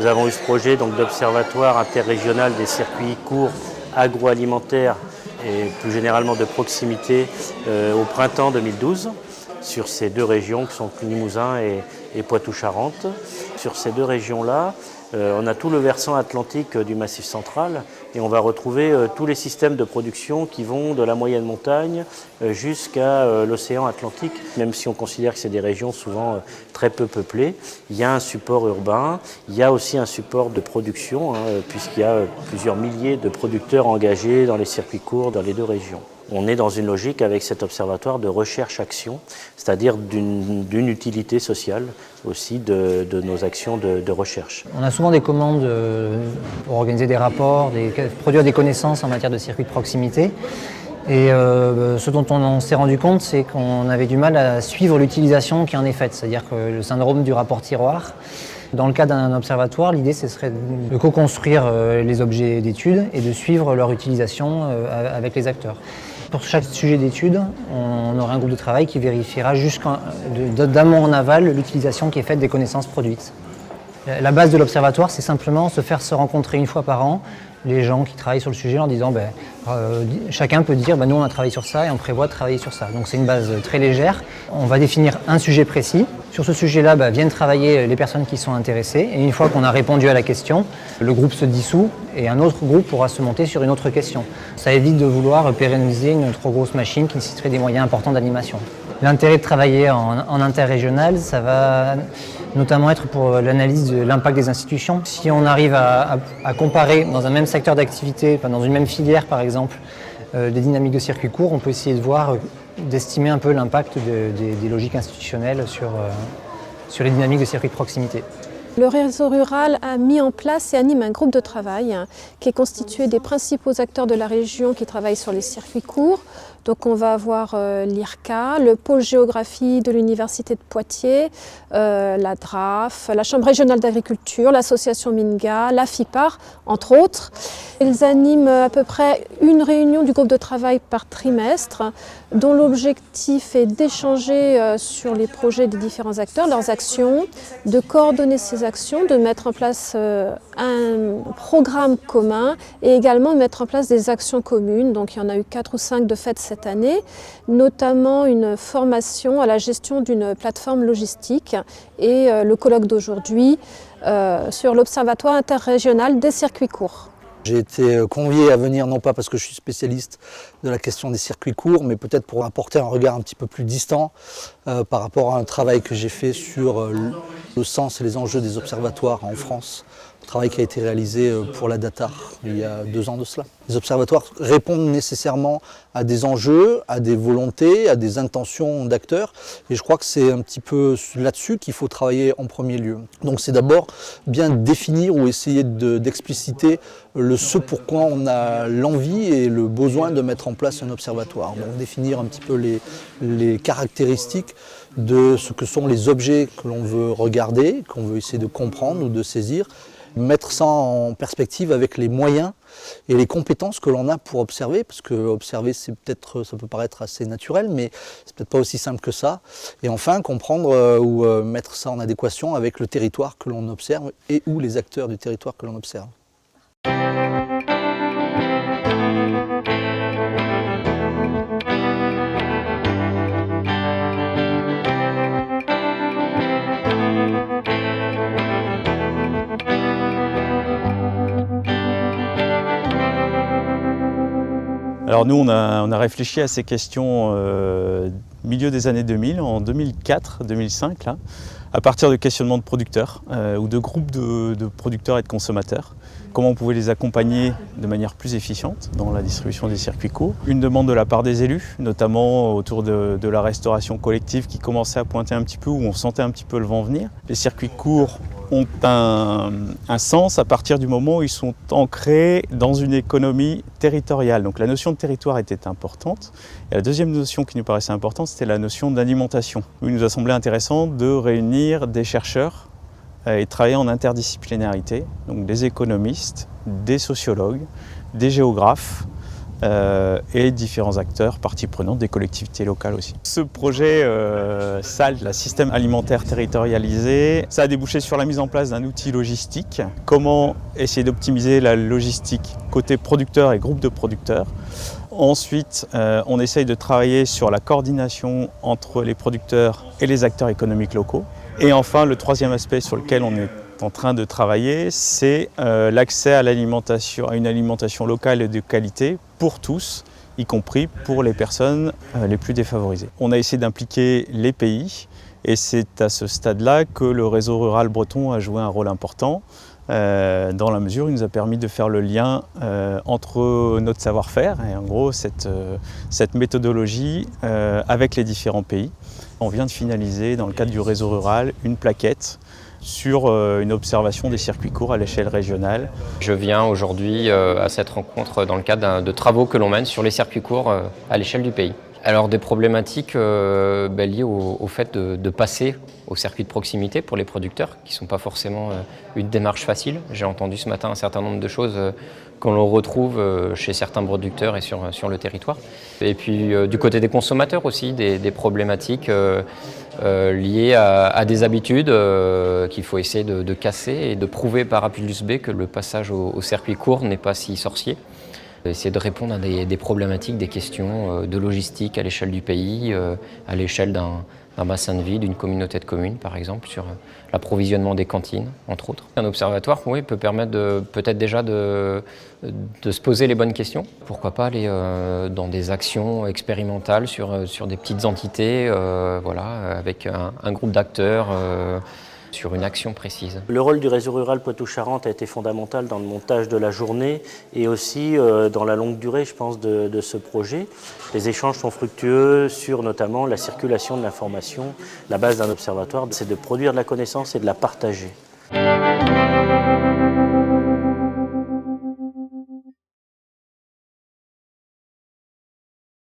Nous avons eu ce projet d'observatoire interrégional des circuits courts agroalimentaires et plus généralement de proximité au printemps 2012 sur ces deux régions qui sont Limousin et Poitou-Charentes. Sur ces deux régions-là, on a tout le versant atlantique du Massif central et on va retrouver tous les systèmes de production qui vont de la moyenne montagne jusqu'à l'océan Atlantique. Même si on considère que c'est des régions souvent très peu peuplées, il y a un support urbain, il y a aussi un support de production puisqu'il y a plusieurs milliers de producteurs engagés dans les circuits courts dans les deux régions. On est dans une logique avec cet observatoire de recherche-action, c'est-à-dire d'une utilité sociale aussi de nos actions de recherche. On a souvent des commandes pour organiser des rapports, produire des connaissances en matière de circuits de proximité. Et ce dont on s'est rendu compte, c'est qu'on avait du mal à suivre l'utilisation qui en est faite, c'est-à-dire que le syndrome du rapport tiroir. Dans le cadre d'un observatoire, l'idée ce serait de co-construire les objets d'étude et de suivre leur utilisation avec les acteurs. Pour chaque sujet d'étude, on aura un groupe de travail qui vérifiera d'amont en aval l'utilisation qui est faite des connaissances produites. La base de l'observatoire, c'est simplement se rencontrer une fois par an les gens qui travaillent sur le sujet en disant chacun peut dire nous on a travaillé sur ça et on prévoit de travailler sur ça. Donc c'est une base très légère. On va définir un sujet précis. Sur ce sujet-là viennent travailler les personnes qui sont intéressées et une fois qu'on a répondu à la question, le groupe se dissout et un autre groupe pourra se monter sur une autre question. Ça évite de vouloir pérenniser une trop grosse machine qui nécessiterait des moyens importants d'animation. L'intérêt de travailler en interrégional, ça va notamment être pour l'analyse de l'impact des institutions. Si on arrive à comparer dans un même secteur d'activité, dans une même filière par exemple, des dynamiques de circuits courts, on peut essayer de voir, d'estimer un peu l'impact des logiques institutionnelles sur les dynamiques de circuits de proximité. Le réseau rural a mis en place et anime un groupe de travail qui est constitué des principaux acteurs de la région qui travaillent sur les circuits courts. Donc on va avoir l'IRCA, le pôle géographie de l'Université de Poitiers, la DRAF, la Chambre régionale d'agriculture, l'association Minga, la FIPAR, entre autres. Ils animent à peu près une réunion du groupe de travail par trimestre, dont l'objectif est d'échanger sur les projets des différents acteurs, leurs actions, de coordonner ces actions, de mettre en place un programme commun et également de mettre en place des actions communes. Donc il y en a eu 4 ou 5 de fait cette année, notamment une formation à la gestion d'une plateforme logistique et le colloque d'aujourd'hui sur l'Observatoire interrégional des circuits courts. J'ai été convié à venir, non pas parce que je suis spécialiste de la question des circuits courts, mais peut-être pour apporter un regard un petit peu plus distant par rapport à un travail que j'ai fait sur le sens et les enjeux des observatoires en France. Un travail qui a été réalisé pour la DATAR il y a 2 ans de cela. Les observatoires répondent nécessairement à des enjeux, à des volontés, à des intentions d'acteurs. Et je crois que c'est un petit peu là-dessus qu'il faut travailler en premier lieu. Donc c'est d'abord bien définir ou essayer d'expliciter ce pourquoi on a l'envie et le besoin de mettre en place un observatoire. Donc définir un petit peu les caractéristiques de ce que sont les objets que l'on veut regarder, qu'on veut essayer de comprendre ou de saisir. Mettre ça en perspective avec les moyens et les compétences que l'on a pour observer, parce que observer, ça peut paraître assez naturel, mais c'est peut-être pas aussi simple que ça. Et enfin, comprendre ou mettre ça en adéquation avec le territoire que l'on observe et ou les acteurs du territoire que l'on observe. Alors nous, on a réfléchi à ces questions milieu des années 2000, en 2004-2005, à partir de questionnements de producteurs ou de groupes de producteurs et de consommateurs. Comment on pouvait les accompagner de manière plus efficiente dans la distribution des circuits courts. Une demande de la part des élus, notamment autour de la restauration collective qui commençait à pointer un petit peu, où on sentait un petit peu le vent venir. Les circuits courts ont un sens à partir du moment où ils sont ancrés dans une économie territoriale. Donc la notion de territoire était importante. Et la deuxième notion qui nous paraissait importante, c'était la notion d'alimentation. Il nous a semblé intéressant de réunir des chercheurs et travailler en interdisciplinarité, donc des économistes, des sociologues, des géographes, et différents acteurs, parties prenantes, des collectivités locales aussi. Ce projet SALT, la système alimentaire territorialisé, ça a débouché sur la mise en place d'un outil logistique. Comment essayer d'optimiser la logistique côté producteur et groupe de producteurs. Ensuite, on essaye de travailler sur la coordination entre les producteurs et les acteurs économiques locaux. Et enfin, le troisième aspect sur lequel on est en train de travailler, c'est l'accès à l'alimentation, à une alimentation locale et de qualité pour tous, y compris pour les personnes les plus défavorisées. On a essayé d'impliquer les pays et c'est à ce stade-là que le réseau rural breton a joué un rôle important dans la mesure où il nous a permis de faire le lien entre notre savoir-faire et en gros cette méthodologie avec les différents pays. On vient de finaliser dans le cadre du réseau rural une plaquette sur une observation des circuits courts à l'échelle régionale. Je viens aujourd'hui à cette rencontre dans le cadre de travaux que l'on mène sur les circuits courts à l'échelle du pays. Alors des problématiques liées au fait de passer au circuit de proximité pour les producteurs, qui ne sont pas forcément une démarche facile. J'ai entendu ce matin un certain nombre de choses qu'on l'on retrouve chez certains producteurs et sur le territoire. Et puis du côté des consommateurs aussi, des problématiques liées à des habitudes qu'il faut essayer de casser et de prouver par A plus B que le passage au circuit court n'est pas si sorcier. Essayer de répondre à des problématiques, des questions de logistique à l'échelle du pays, à l'échelle d'un bassin de vie, d'une communauté de communes par exemple, sur l'approvisionnement des cantines, entre autres. Un observatoire peut permettre peut-être déjà de se poser les bonnes questions. Pourquoi pas aller dans des actions expérimentales sur des petites entités, avec un groupe d'acteurs, sur une action précise. Le rôle du réseau rural Poitou-Charentes a été fondamental dans le montage de la journée et aussi dans la longue durée, je pense, de ce projet. Les échanges sont fructueux sur notamment la circulation de l'information. La base d'un observatoire, c'est de produire de la connaissance et de la partager.